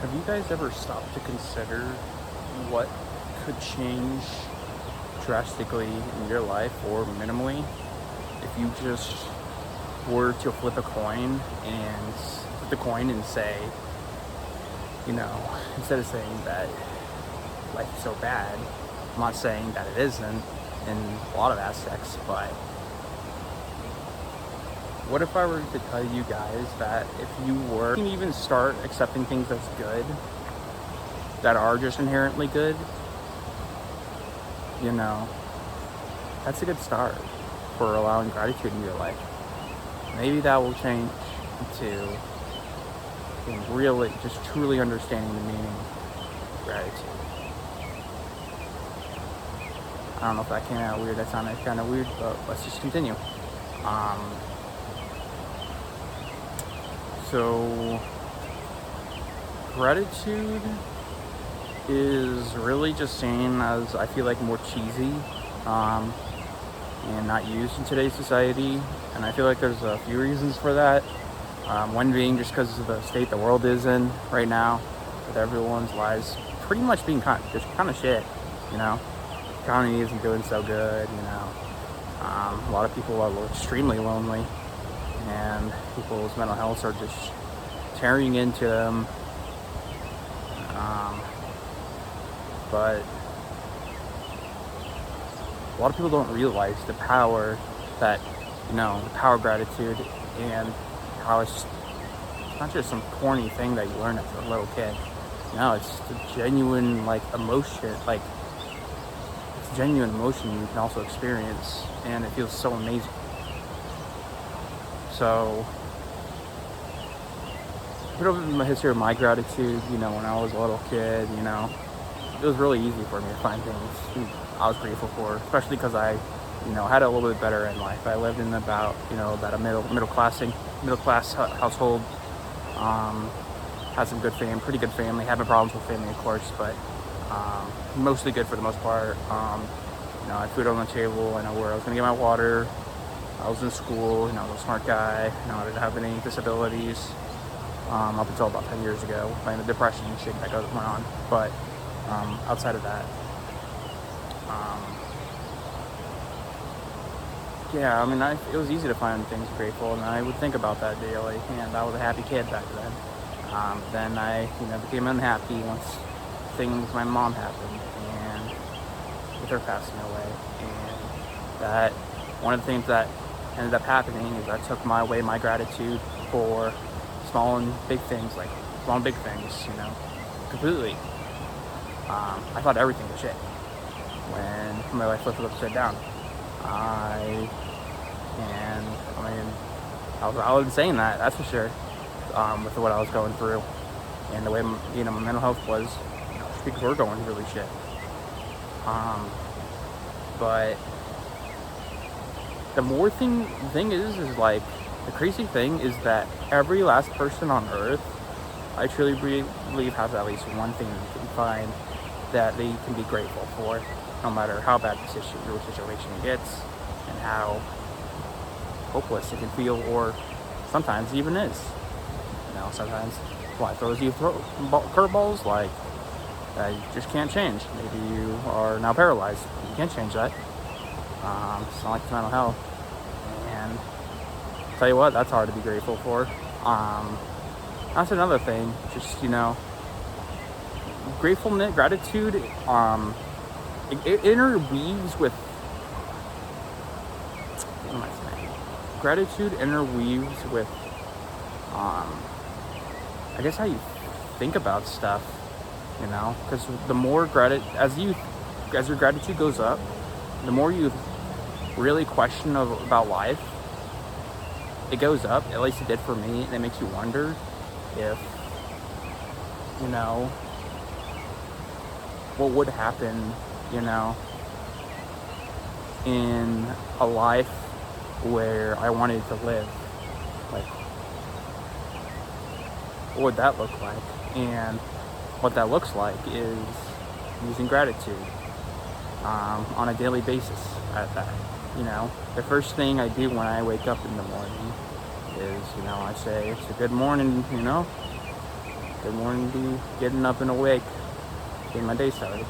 Have you guys ever stopped to consider what could change drastically in your life or minimally if you just were to flip the coin and say, instead of saying that life is so bad, I'm not saying that it isn't in a lot of aspects, but what if I were to tell you guys that if you were to even start accepting things as good, that are just inherently good, that's a good start for allowing gratitude in your life. Maybe that will change to really just truly understanding the meaning of gratitude. I don't know if that came out weird. That sounded kind of weird, but let's just continue. So gratitude is really just seen as, I feel like, more cheesy and not used in today's society. And I feel like there's a few reasons for that. One being just because of the state the world is in right now, with everyone's lives pretty much being kind of shit, Economy isn't doing so good, A lot of people are extremely lonely, and people's mental health are just tearing into them. But a lot of people don't realize the power that, the power of gratitude, and how it's not just some corny thing that you learn as a little kid. It's a genuine, emotion, it's a genuine emotion you can also experience, and it feels so amazing. So, a bit of the history of my gratitude, when I was a little kid, it was really easy for me to find things I was grateful for, especially because I, had it a little bit better in life. I lived in about a middle class household. Had some pretty good family. Having problems with family, of course, but mostly good for the most part. I had food on the table. I know where I was gonna get my water. I was in school. I was a smart guy. I didn't have any disabilities up until about 10 years ago, playing the depression and shit that went on. But outside of that, it was easy to find things grateful, and I would think about that daily. And I was a happy kid back then. Then I, became unhappy once my mom happened, and with her passing away. And that one of the things that ended up happening is I took my gratitude for small and big things, completely. I thought everything was shit when my life flipped upside down. I wasn't saying that, that's for sure, with what I was going through and the way, my mental health was, because we're going really shit. But the thing is the crazy thing is that every last person on earth, I truly believe, has at least one thing they can find that they can be grateful for, no matter how bad your situation gets and how hopeless it can feel, or sometimes even is. Sometimes life throws you curveballs you just can't change. Maybe you are now paralyzed. You can't change that. It's not like it's mental health. And I'll tell you what, that's hard to be grateful for. That's another thing. Just, gratitude, it interweaves with, what am I saying? Gratitude interweaves with, I guess, how you think about stuff, because the more as your gratitude goes up, the more you really question about life, it goes up. At least it did for me, and it makes you wonder if, what would happen, in a life where I wanted to live. What would that look like? And what that looks like is using gratitude on a daily basis at that. The first thing I do when I wake up in the morning is, I say, it's a good morning, Good morning to be getting up and awake, getting my day started.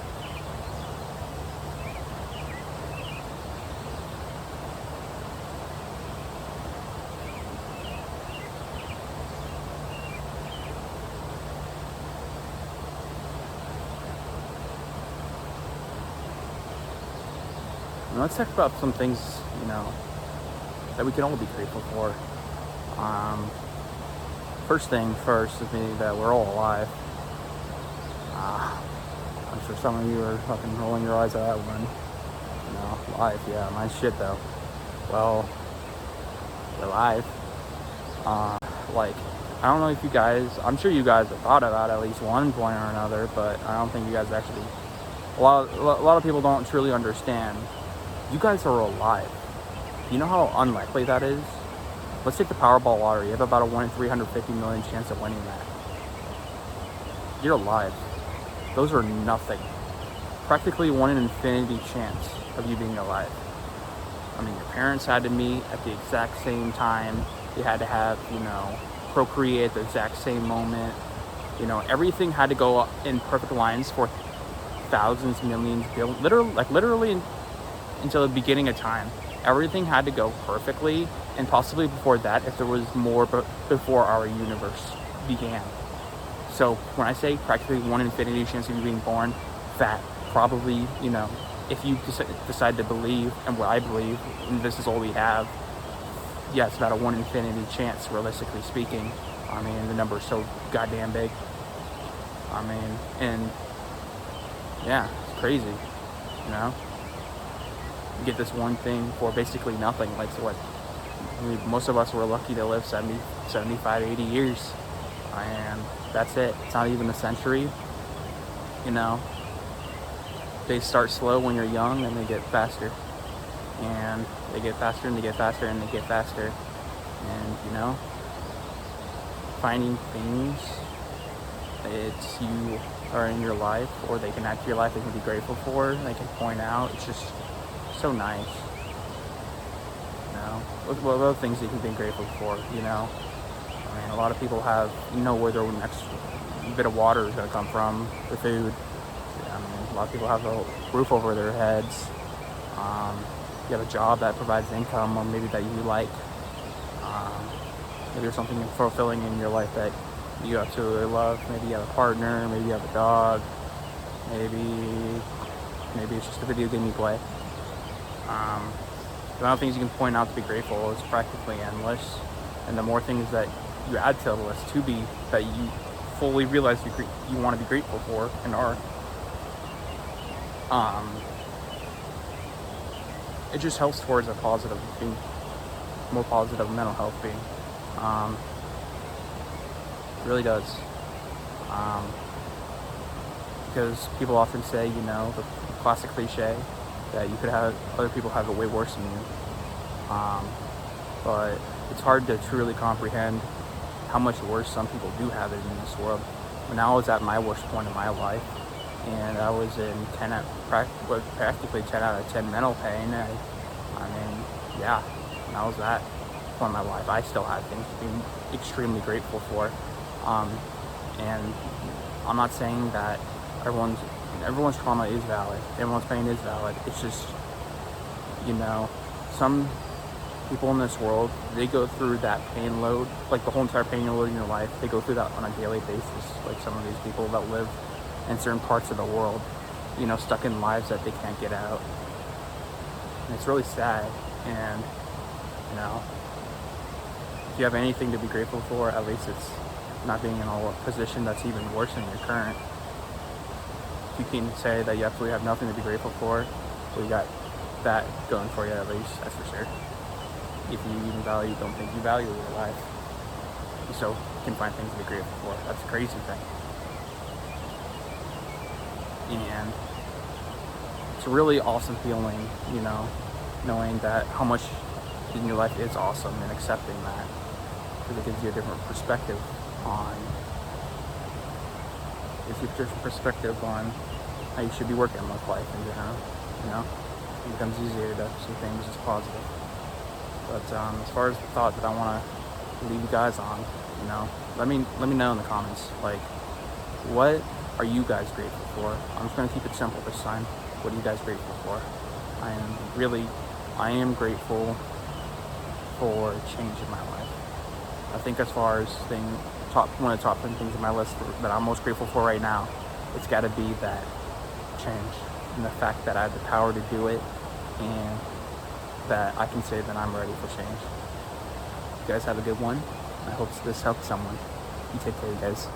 And let's talk about some things, that we can all be grateful for. First thing first is maybe that we're all alive. I'm sure some of you are fucking rolling your eyes at that one. Alive, yeah, mine's shit though. Well, we're alive. Like, I don't know if you guys, I'm sure you guys have thought about at least one point or another, but I don't think you guys actually, a lot of people don't truly understand. You guys are alive. You know how unlikely that is? Let's take the Powerball lottery. You have about a 1 in 350 million chance of winning that. You're alive. Those are nothing. Practically 1 in infinity chance of you being alive. I mean, your parents had to meet at the exact same time. They had to have, procreate at the exact same moment. Everything had to go in perfect lines for thousands, millions, billions, literally until the beginning of time. Everything had to go perfectly, and possibly before that, if there was more before our universe began. So when I say practically 1 in infinity chance of you being born, that probably, if you decide to believe, and what I believe, and this is all we have, yeah, it's about a 1 in infinity chance, realistically speaking. I mean, the number is so goddamn big. I mean, and yeah, it's crazy, You get this one thing for basically nothing. Like, so what? Most of us were lucky to live 70, 75, 80 years. And that's it. It's not even a century. They start slow when you're young and they get faster. And they get faster and they get faster and they get faster. And, finding things that you are in your life, or they can add to your life, they can be grateful for, they can point out. It's just so nice. What other things you can be grateful for, I mean, a lot of people know where their next bit of water is going to come from, the food. I mean, a lot of people have a roof over their heads. You have a job that provides income, or maybe that you like. Maybe there's something fulfilling in your life that you absolutely love. Maybe you have a partner, maybe you have a dog, maybe it's just a video game you play. The amount of things you can point out to be grateful is practically endless, and the more things that you add to the list that you fully realize you want to be grateful for and are, it just helps towards a more positive mental health being. It really does. Because people often say, the classic cliche that you could have other people have it way worse than you. But it's hard to truly comprehend how much worse some people do have it in this world. When I was at my worst point in my life, and I was in practically 10 out of 10 mental pain, when I was that point in my life, I still had things to be extremely grateful for. And I'm not saying that everyone's trauma is valid, everyone's pain is valid. It's just, some people in this world, they go through that pain load, like the whole entire pain load in your life, they go through that on a daily basis. Like some of these people that live in certain parts of the world, stuck in lives that they can't get out. And it's really sad. And, if you have anything to be grateful for, at least it's not being in a position that's even worse than your current. You can say that you absolutely have nothing to be grateful for, well, you got that going for you at least, that's for sure. If you even don't think you value your life, you still can find things to be grateful for. That's a crazy thing. And it's a really awesome feeling, knowing that how much in your life is awesome, and accepting that, because it gives you a different perspective on how you should be working with life in general. It becomes easier to see things as positive. But as far as the thought that I want to leave you guys on. You know, let me know in the comments, like, what are you guys grateful for? I'm just gonna keep it simple this time. What are you guys grateful for? I am grateful for change in my life. I think as far as one of the top 10 things in my list that I'm most grateful for right now, it's got to be that change and the fact that I have the power to do it, and that I can say that I'm ready for change. You guys have a good one. I hope this helps someone. You take care, you guys.